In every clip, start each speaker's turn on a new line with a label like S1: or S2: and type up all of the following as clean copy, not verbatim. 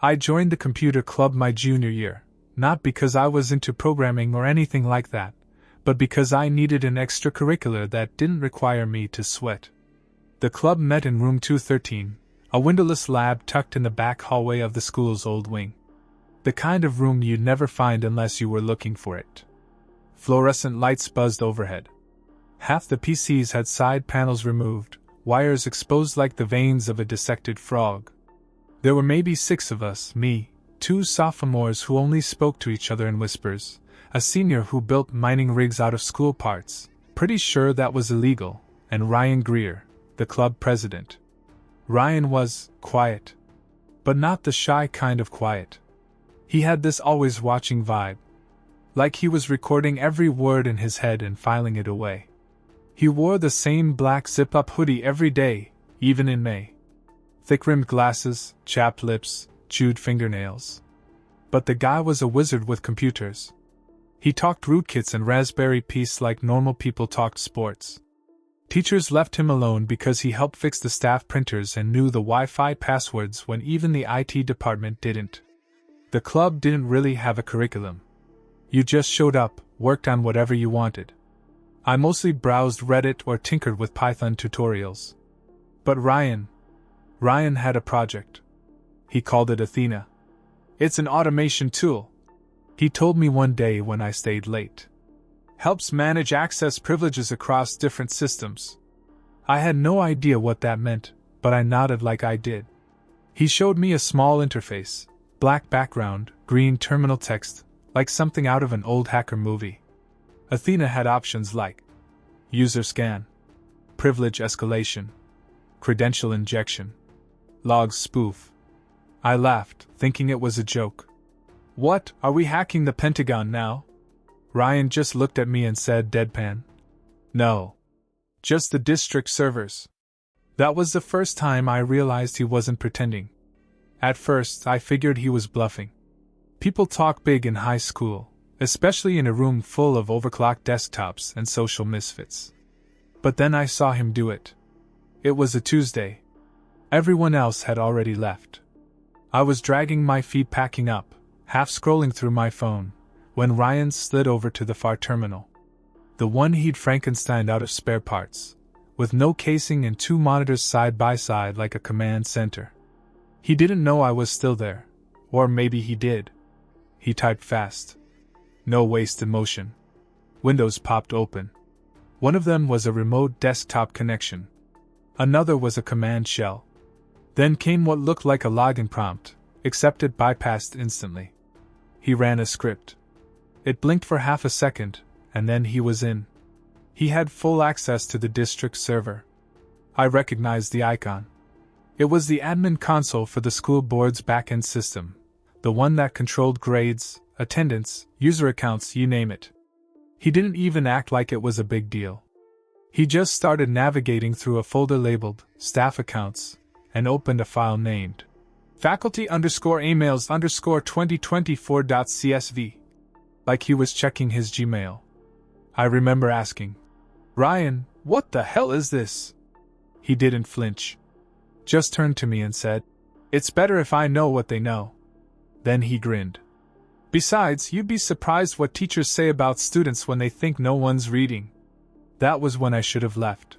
S1: I joined the computer club my junior year, not because I was into programming or anything like that, but because I needed an extracurricular that didn't require me to sweat. The club met in room 213, a windowless lab tucked in the back hallway of the school's old wing. The kind of room you'd never find unless you were looking for it. Fluorescent lights buzzed overhead. Half the PCs had side panels removed, wires exposed like the veins of a dissected frog. There were maybe 6 of us, me, 2 sophomores who only spoke to each other in whispers, a senior who built mining rigs out of school parts, pretty sure that was illegal, and Ryan Greer, the club president. Ryan was quiet. But not the shy kind of quiet. He had this always watching vibe. Like he was recording every word in his head and filing it away. He wore the same black zip-up hoodie every day, even in May. Thick-rimmed glasses, chapped lips, chewed fingernails. But the guy was a wizard with computers. He talked rootkits and Raspberry Pis like normal people talked sports. Teachers left him alone because he helped fix the staff printers and knew the Wi-Fi passwords when even the IT department didn't. The club didn't really have a curriculum. You just showed up, worked on whatever you wanted. I mostly browsed Reddit or tinkered with Python tutorials. But Ryan had a project. He called it Athena. It's an automation tool, he told me one day when I stayed late. Helps manage access privileges across different systems. I had no idea what that meant, but I nodded like I did. He showed me a small interface, black background, green terminal text, like something out of an old hacker movie. Athena had options like user scan, privilege escalation, credential injection, log spoof. I laughed, thinking it was a joke. What, are we hacking the Pentagon now? Ryan just looked at me and said deadpan. No. Just the district servers. That was the first time I realized he wasn't pretending. At first, I figured he was bluffing. People talk big in high school, especially in a room full of overclocked desktops and social misfits. But then I saw him do it. It was a Tuesday. Everyone else had already left. I was dragging my feet packing up, half scrolling through my phone, when Ryan slid over to the far terminal. The one he'd Frankensteined out of spare parts, with no casing and 2 monitors side by side like a command center. He didn't know I was still there, or maybe he did. He typed fast. No wasted motion. Windows popped open. One of them was a remote desktop connection. Another was a command shell. Then came what looked like a login prompt, except it bypassed instantly. He ran a script. It blinked for half a second, and then he was in. He had full access to the district server. I recognized the icon. It was the admin console for the school board's back-end system, the one that controlled grades, attendance, user accounts, you name it. He didn't even act like it was a big deal. He just started navigating through a folder labeled Staff Accounts and opened a file named faculty_emails_2024.csv. Like he was checking his Gmail. I remember asking, Ryan, what the hell is this? He didn't flinch. Just turned to me and said, it's better if I know what they know. Then he grinned. Besides, you'd be surprised what teachers say about students when they think no one's reading. That was when I should have left.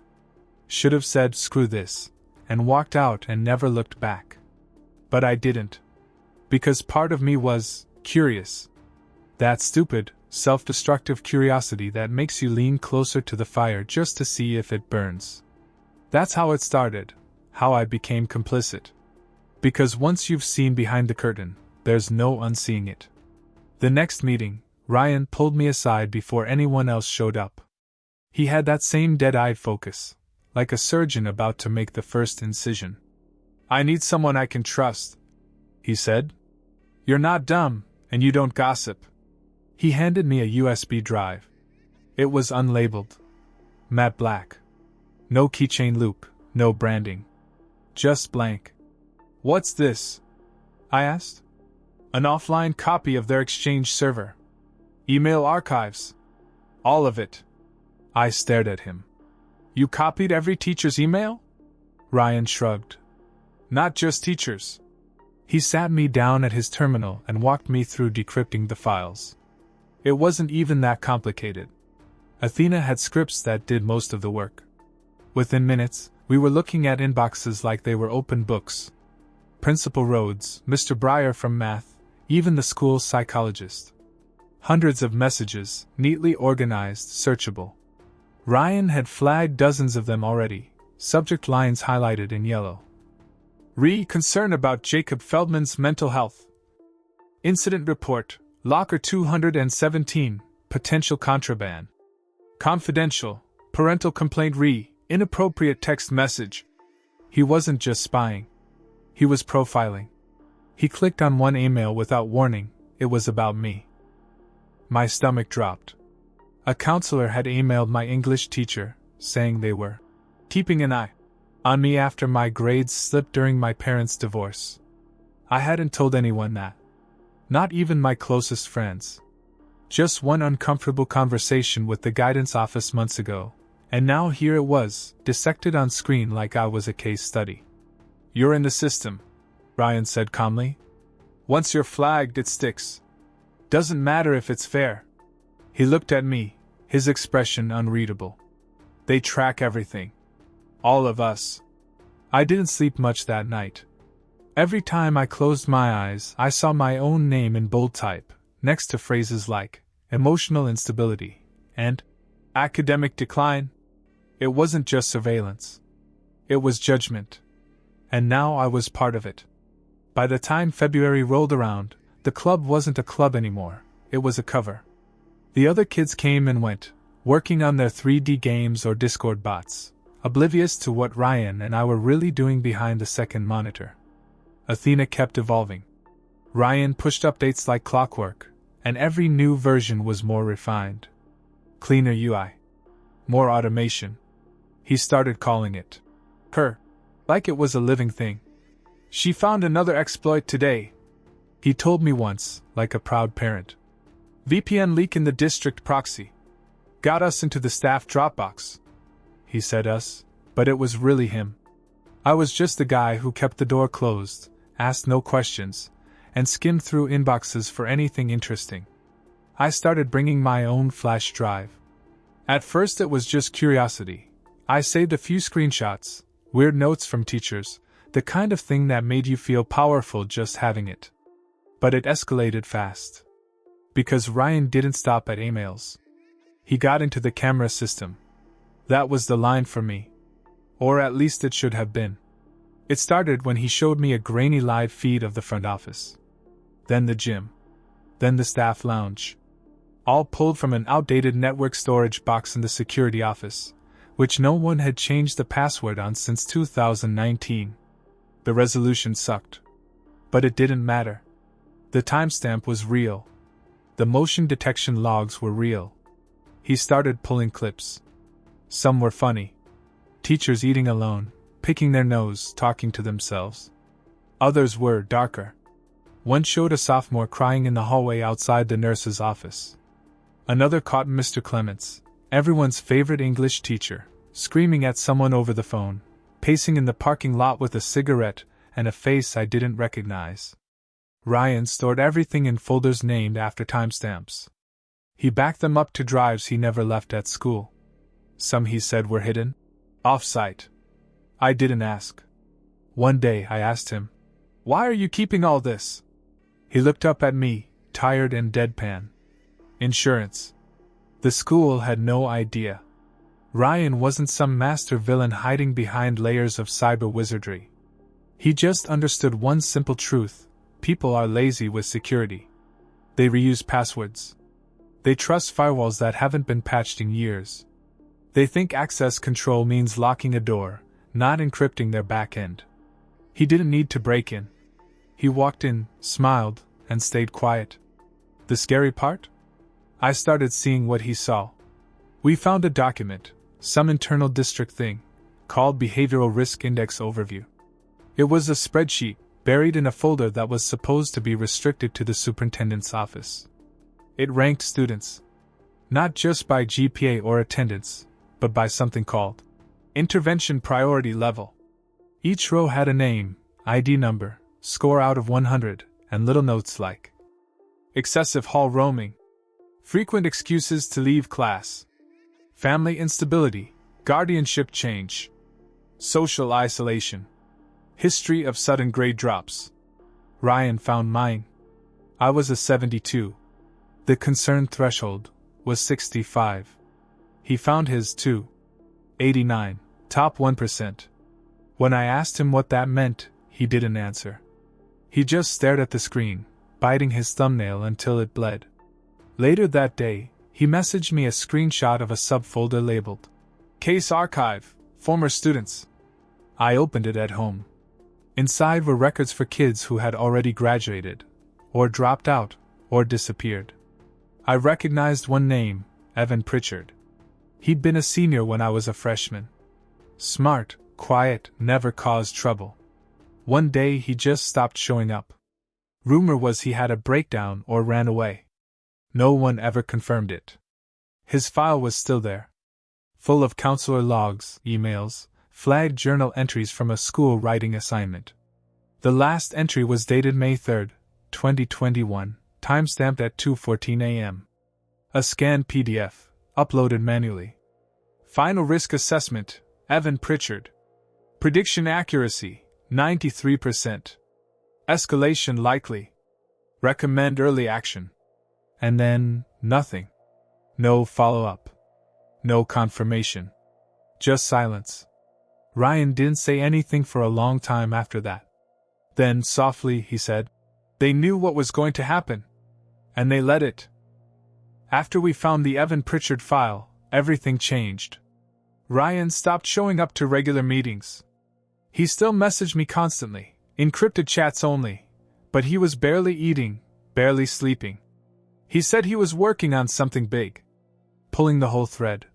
S1: Should have said, screw this, and walked out and never looked back. But I didn't. Because part of me was curious. That stupid, self-destructive curiosity that makes you lean closer to the fire just to see if it burns. That's how it started, how I became complicit. Because once you've seen behind the curtain, there's no unseeing it. The next meeting, Ryan pulled me aside before anyone else showed up. He had that same dead-eyed focus, like a surgeon about to make the first incision. I need someone I can trust, he said. You're not dumb, and you don't gossip. He handed me a USB drive. It was unlabeled. Matte black. No keychain loop, no branding. Just blank. What's this? I asked. An offline copy of their Exchange server. Email archives. All of it. I stared at him. You copied every teacher's email? Ryan shrugged. Not just teachers. He sat me down at his terminal and walked me through decrypting the files. It wasn't even that complicated. Athena had scripts that did most of the work. Within minutes, we were looking at inboxes like they were open books. Principal Rhodes, Mr. Breyer from math, even the school's psychologist. Hundreds of messages, neatly organized, searchable. Ryan had flagged dozens of them already, subject lines highlighted in yellow. Concern about Jacob Feldman's mental health. Incident report, locker 217, potential contraband. Confidential, parental complaint inappropriate text message. He wasn't just spying. He was profiling. He clicked on one email without warning. It was about me. My stomach dropped. A counselor had emailed my English teacher, saying they were keeping an eye on me after my grades slipped during my parents' divorce. I hadn't told anyone that. Not even my closest friends. Just one uncomfortable conversation with the guidance office months ago, and now here it was, dissected on screen like I was a case study. You're in the system, Ryan said calmly. Once you're flagged, it sticks. Doesn't matter if it's fair. He looked at me, his expression unreadable. They track everything. All of us. I didn't sleep much that night. Every time I closed my eyes, I saw my own name in bold type, next to phrases like emotional instability and academic decline. It wasn't just surveillance. It was judgment. And now I was part of it. By the time February rolled around, the club wasn't a club anymore, it was a cover. The other kids came and went, working on their 3D games or Discord bots, oblivious to what Ryan and I were really doing behind the second monitor. Athena kept evolving. Ryan pushed updates like clockwork, and every new version was more refined. Cleaner UI. More automation. He started calling it her, like it was a living thing. She found another exploit today, he told me once, like a proud parent. VPN leak in the district proxy. Got us into the staff Dropbox. He said us, but it was really him. I was just the guy who kept the door closed, asked no questions, and skimmed through inboxes for anything interesting. I started bringing my own flash drive. At first it was just curiosity. I saved a few screenshots, weird notes from teachers, the kind of thing that made you feel powerful just having it. But it escalated fast. Because Ryan didn't stop at emails. He got into the camera system. That was the line for me. Or at least it should have been. It started when he showed me a grainy live feed of the front office. Then the gym. Then the staff lounge. All pulled from an outdated network storage box in the security office, which no one had changed the password on since 2019. The resolution sucked. But it didn't matter. The timestamp was real. The motion detection logs were real. He started pulling clips. Some were funny. Teachers eating alone, picking their nose, talking to themselves. Others were darker. One showed a sophomore crying in the hallway outside the nurse's office. Another caught Mr. Clements, everyone's favorite English teacher, screaming at someone over the phone, pacing in the parking lot with a cigarette and a face I didn't recognize. Ryan stored everything in folders named after timestamps. He backed them up to drives he never left at school. Some, he said, were hidden, off-site. I didn't ask. One day I asked him, "Why are you keeping all this?" He looked up at me, tired and deadpan. Insurance. The school had no idea. Ryan wasn't some master villain hiding behind layers of cyber wizardry. He just understood one simple truth: people are lazy with security. They reuse passwords. They trust firewalls that haven't been patched in years. They think access control means locking a door, not encrypting their backend. He didn't need to break in. He walked in, smiled, and stayed quiet. The scary part? I started seeing what he saw. We found a document, some internal district thing, called Behavioral Risk Index Overview. It was a spreadsheet, buried in a folder that was supposed to be restricted to the superintendent's office. It ranked students. Not just by GPA or attendance, but by something called Intervention Priority Level. Each row had a name, ID number, score out of 100, and little notes like excessive hall roaming, frequent excuses to leave class, family instability, guardianship change, social isolation, history of sudden grade drops. Ryan found mine. I was a 72. The concern threshold was 65. He found his too. 89, top 1%. When I asked him what that meant, he didn't answer. He just stared at the screen, biting his thumbnail until it bled. Later that day, he messaged me a screenshot of a subfolder labeled Case Archive, Former Students. I opened it at home. Inside were records for kids who had already graduated, or dropped out, or disappeared. I recognized one name, Evan Pritchard. He'd been a senior when I was a freshman. Smart, quiet, never caused trouble. One day he just stopped showing up. Rumor was he had a breakdown or ran away. No one ever confirmed it. His file was still there, full of counselor logs, emails, flagged journal entries from a school writing assignment. The last entry was dated May 3, 2021, timestamped at 2:14 a.m. A scanned PDF, uploaded manually. Final risk assessment, Evan Pritchard. Prediction accuracy, 93%. Escalation likely. Recommend early action. And then, nothing. No follow-up. No confirmation. Just silence. Ryan didn't say anything for a long time after that. Then, softly, he said, "They knew what was going to happen. And they let it." After we found the Evan Pritchard file, everything changed. Ryan stopped showing up to regular meetings. He still messaged me constantly, encrypted chats only, but he was barely eating, barely sleeping. He said he was working on something big. Pulling the whole thread.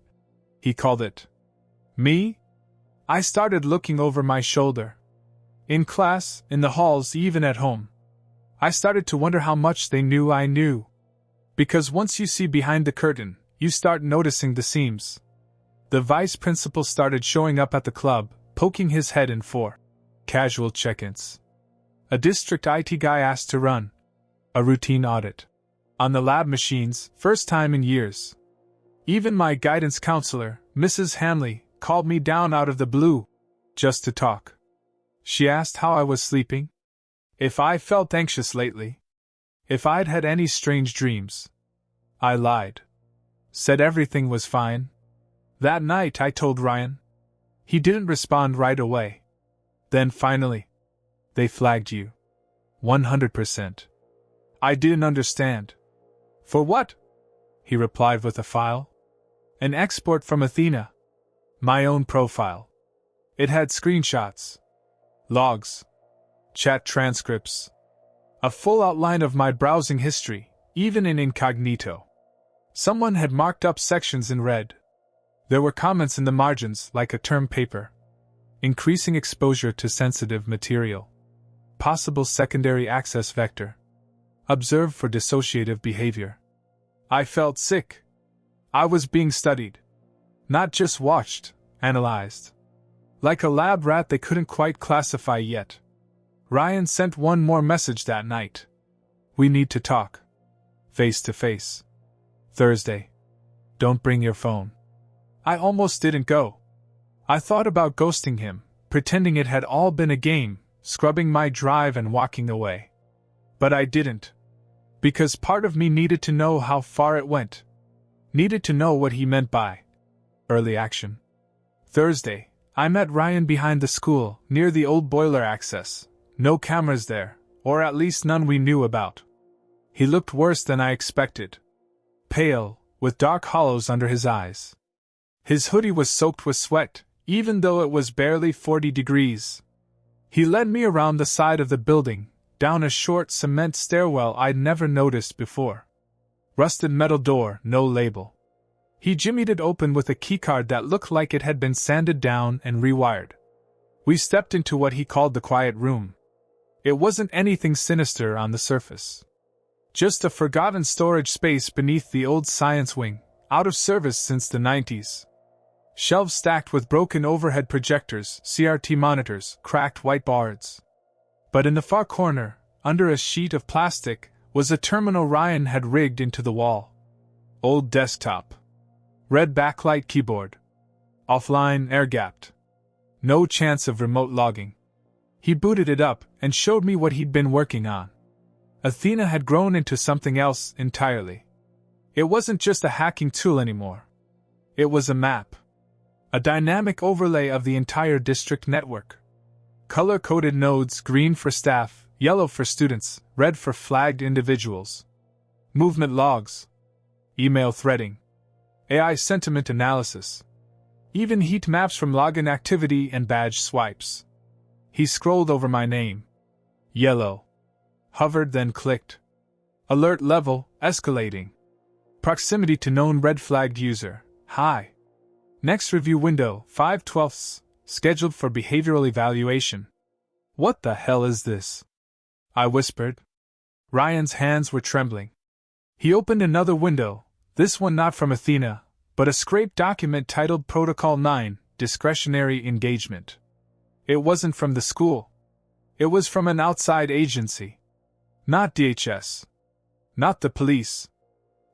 S1: He called it. Me? I started looking over my shoulder. In class, in the halls, even at home. I started to wonder how much they knew I knew. Because once you see behind the curtain, you start noticing the seams. The vice principal started showing up at the club, poking his head in for casual check-ins. A district IT guy asked to run a routine audit on the lab machines, first time in years. Even my guidance counselor, Mrs. Hamley, called me down out of the blue, just to talk. She asked how I was sleeping, if I felt anxious lately, if I'd had any strange dreams. I lied. Said everything was fine. That night I told Ryan. He didn't respond right away. Then finally, they flagged you. 100%. I didn't understand. For what? He replied with a file. An export from Athena. My own profile. It had screenshots, logs, chat transcripts, a full outline of my browsing history, even in incognito. Someone had marked up sections in red. There were comments in the margins like a term paper. Increasing exposure to sensitive material. Possible secondary access vector. Observed for dissociative behavior. I felt sick. I was being studied. Not just watched, analyzed. Like a lab rat they couldn't quite classify yet. Ryan sent one more message that night. We need to talk. Face to face. Thursday. Don't bring your phone. I almost didn't go. I thought about ghosting him, pretending it had all been a game, scrubbing my drive and walking away. But I didn't. Because part of me needed to know how far it went. Needed to know what he meant by early action. Thursday, I met Ryan behind the school, near the old boiler access. No cameras there, or at least none we knew about. He looked worse than I expected. Pale, with dark hollows under his eyes. His hoodie was soaked with sweat, even though it was barely 40 degrees. He led me around the side of the building, down a short cement stairwell I'd never noticed before. Rusted metal door, no label. He jimmied it open with a keycard that looked like it had been sanded down and rewired. We stepped into what he called the quiet room. It wasn't anything sinister on the surface. Just a forgotten storage space beneath the old science wing, out of service since the 90s. Shelves stacked with broken overhead projectors, CRT monitors, cracked whiteboards. But in the far corner, under a sheet of plastic, was a terminal Ryan had rigged into the wall. Old desktop. Red backlight keyboard. Offline, air-gapped. No chance of remote logging. He booted it up and showed me what he'd been working on. Athena had grown into something else entirely. It wasn't just a hacking tool anymore. It was a map. A dynamic overlay of the entire district network. Color-coded nodes, green for staff, yellow for students, red for flagged individuals. Movement logs. Email threading. AI sentiment analysis. Even heat maps from login activity and badge swipes. He scrolled over my name. Yellow. Hovered, then clicked. Alert level, escalating. Proximity to known red flagged user, high. Next review window, 5/12, scheduled for behavioral evaluation. What the hell is this? I whispered. Ryan's hands were trembling. He opened another window, this one not from Athena, but a scraped document titled Protocol 9, Discretionary Engagement. It wasn't from the school. It was from an outside agency. Not DHS. Not the police.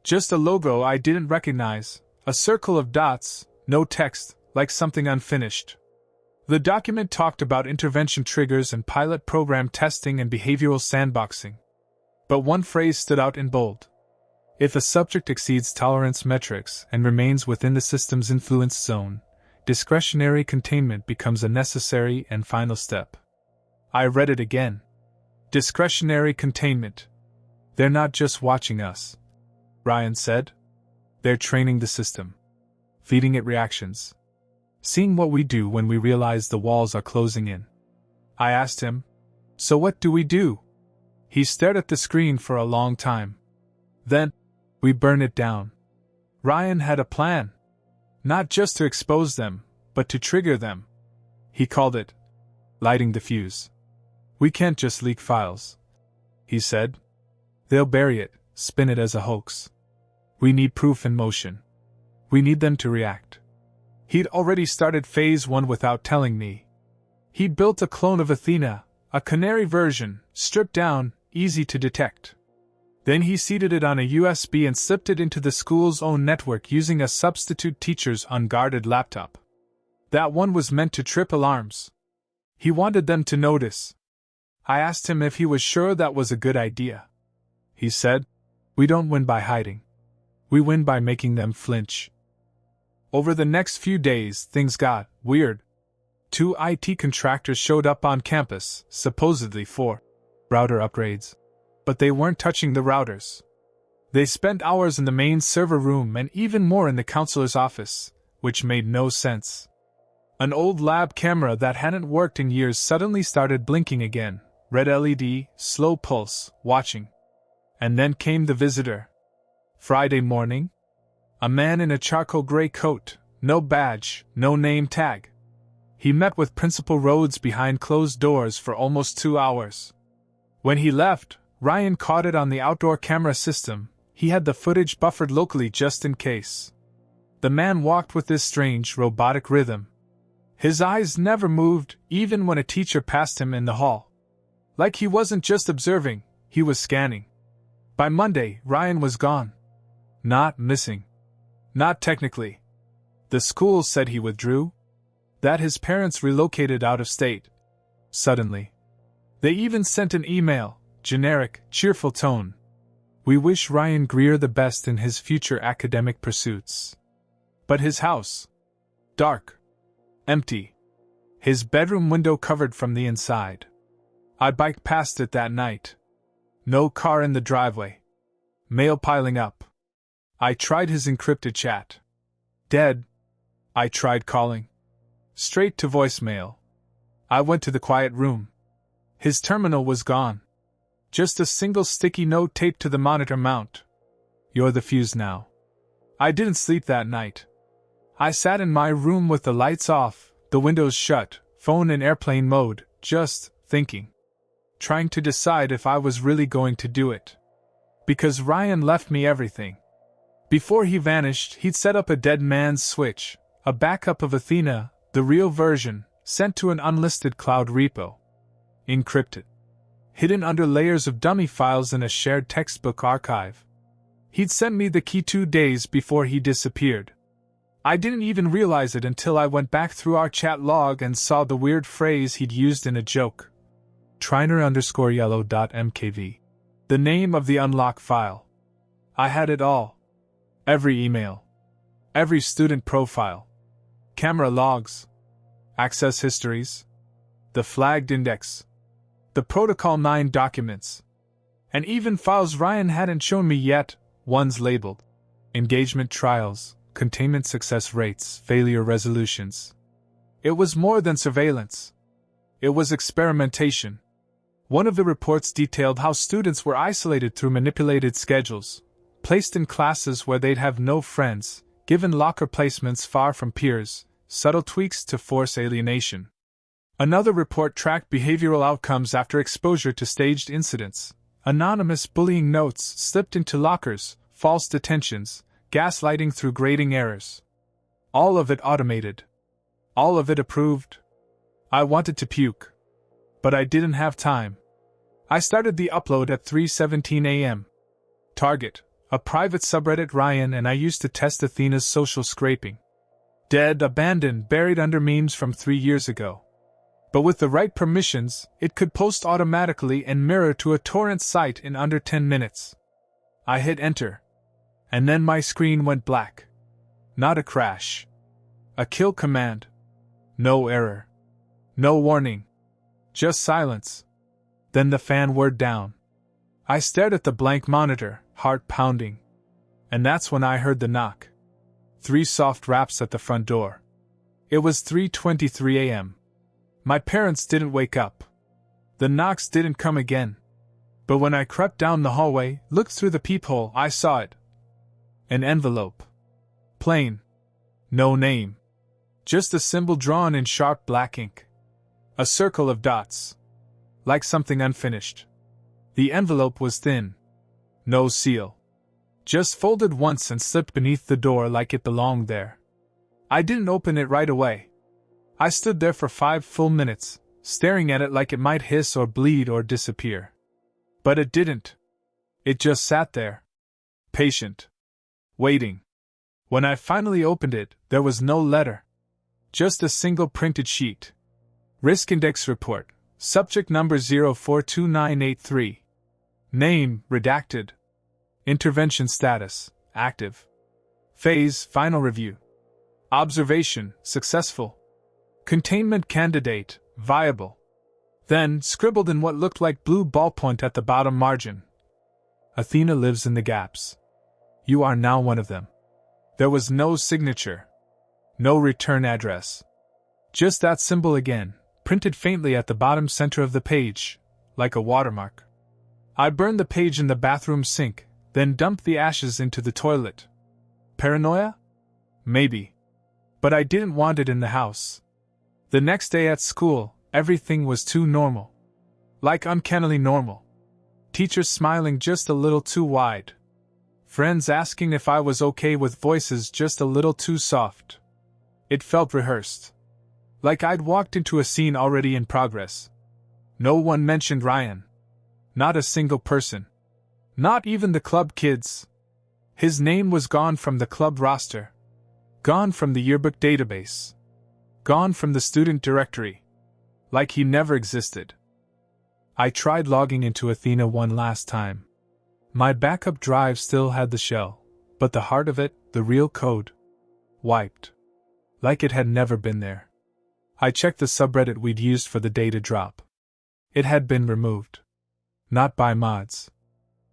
S1: Just a logo I didn't recognize, a circle of dots, no text, like something unfinished. The document talked about intervention triggers and pilot program testing and behavioral sandboxing. But one phrase stood out in bold. If a subject exceeds tolerance metrics and remains within the system's influence zone, discretionary containment becomes a necessary and final step. I read it again. Discretionary containment. They're not just watching us, Ryan said. They're training the system. Feeding it reactions. Seeing what we do when we realize the walls are closing in. I asked him, so what do we do? He stared at the screen for a long time. Then, we burn it down. Ryan had a plan. Not just to expose them, but to trigger them. He called it lighting the fuse. We can't just leak files, he said. They'll bury it, spin it as a hoax. We need proof in motion. We need them to react. He'd already started phase 1 without telling me. He'd built a clone of Athena, a canary version, stripped down, easy to detect. Then he seeded it on a USB and slipped it into the school's own network using a substitute teacher's unguarded laptop. That one was meant to trip alarms. He wanted them to notice. I asked him if he was sure that was a good idea. He said, we don't win by hiding. We win by making them flinch. Over the next few days, things got weird. 2 IT contractors showed up on campus, supposedly for router upgrades. But they weren't touching the routers. They spent hours in the main server room and even more in the counselor's office, which made no sense. An old lab camera that hadn't worked in years suddenly started blinking again, red LED, slow pulse, watching. And then came the visitor. Friday morning. A man in a charcoal gray coat, no badge, no name tag. He met with Principal Rhodes behind closed doors for almost 2 hours. When he left, Ryan caught it on the outdoor camera system. He had the footage buffered locally just in case. The man walked with this strange, robotic rhythm. His eyes never moved, even when a teacher passed him in the hall. Like he wasn't just observing, he was scanning. By Monday, Ryan was gone. Not missing. Not technically. The school said he withdrew. That his parents relocated out of state. Suddenly. They even sent an email, generic, cheerful tone. We wish Ryan Greer the best in his future academic pursuits. But his house. Dark. Empty. His bedroom window covered from the inside. I biked past it that night. No car in the driveway. Mail piling up. I tried his encrypted chat. Dead. I tried calling. Straight to voicemail. I went to the quiet room. His terminal was gone. Just a single sticky note taped to the monitor mount. You're the fuse now. I didn't sleep that night. I sat in my room with the lights off, the windows shut, phone in airplane mode, just thinking. Trying to decide if I was really going to do it. Because Ryan left me everything. Before he vanished, he'd set up a dead man's switch, a backup of Athena, the real version, sent to an unlisted cloud repo. Encrypted. hidden under layers of dummy files in a shared textbook archive. He'd sent me the key 2 days before he disappeared. I didn't even realize it until I went back through our chat log and saw the weird phrase he'd used in a joke. Triner_yellow.mkv. The name of the unlock file. I had it all. Every email. Every student profile. Camera logs. Access histories. The flagged index. The Protocol 9 documents. And even files Ryan hadn't shown me yet, ones labeled engagement trials, containment success rates, failure resolutions. It was more than surveillance. It was experimentation. One of the reports detailed how students were isolated through manipulated schedules, placed in classes where they'd have no friends, given locker placements far from peers, subtle tweaks to force alienation. Another report tracked behavioral outcomes after exposure to staged incidents, anonymous bullying notes slipped into lockers, false detentions, gaslighting through grading errors. All of it automated. All of it approved. I wanted to puke. But I didn't have time. I started the upload at 3:17 a.m. Target, a private subreddit Ryan and I used to test Athena's social scraping. Dead, abandoned, buried under memes from 3 years ago. But with the right permissions, it could post automatically and mirror to a torrent site in under 10 minutes. I hit enter. And then my screen went black. Not a crash. A kill command. No error. No warning. Just silence. Then the fan word down. I stared at the blank monitor, heart pounding. And that's when I heard the knock. 3 soft raps at the front door. It was 3:23 a.m. My parents didn't wake up. The knocks didn't come again. But when I crept down the hallway, looked through the peephole, I saw it. An envelope. Plain. No name. Just a symbol drawn in sharp black ink. A circle of dots. Like something unfinished. The envelope was thin. No seal. Just folded once and slipped beneath the door like it belonged there. I didn't open it right away. I stood there for 5 full minutes, staring at it like it might hiss or bleed or disappear. But it didn't. It just sat there. Patient. Waiting. When I finally opened it, there was no letter. Just a single printed sheet. Risk Index Report. Subject number 042983. Name, redacted. Intervention status, active. Phase, final review. Observation, successful. Containment candidate, viable. Then, scribbled in what looked like blue ballpoint at the bottom margin. Athena lives in the gaps. You are now one of them. There was no signature. No return address. Just that symbol again, printed faintly at the bottom center of the page, like a watermark. I burned the page in the bathroom sink, then dumped the ashes into the toilet. Paranoia? Maybe. But I didn't want it in the house. The next day at school, everything was too normal. Like uncannily normal. Teachers smiling just a little too wide. Friends asking if I was okay with voices just a little too soft. It felt rehearsed. Like I'd walked into a scene already in progress. No one mentioned Ryan. Not a single person. Not even the club kids. His name was gone from the club roster. Gone from the yearbook database. Gone from the student directory. Like he never existed. I tried logging into Athena one last time. My backup drive still had the shell, but the heart of it, the real code, wiped. Like it had never been there. I checked the subreddit we'd used for the data drop. It had been removed. Not by mods.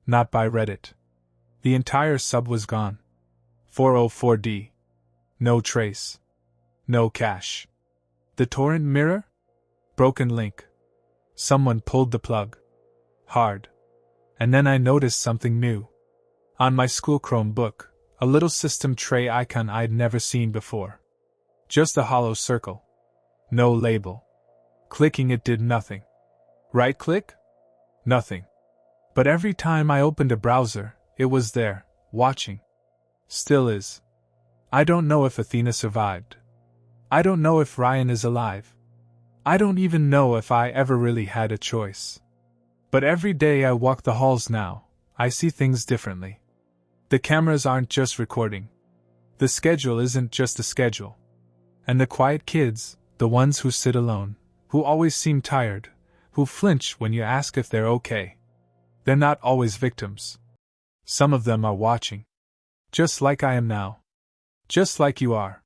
S1: Not by Reddit. The entire sub was gone. 404D. No trace. No cache. The torrent mirror? Broken link. Someone pulled the plug. Hard. And then I noticed something new. On my school Chromebook, a little system tray icon I'd never seen before. Just a hollow circle. No label. Clicking it did nothing. Right click? Nothing. But every time I opened a browser, it was there, watching. Still is. I don't know if Athena survived. I don't know if Ryan is alive. I don't even know if I ever really had a choice. But every day I walk the halls now, I see things differently. The cameras aren't just recording. The schedule isn't just a schedule. And the quiet kids, the ones who sit alone, who always seem tired, who flinch when you ask if they're okay. They're not always victims. Some of them are watching. Just like I am now. Just like you are.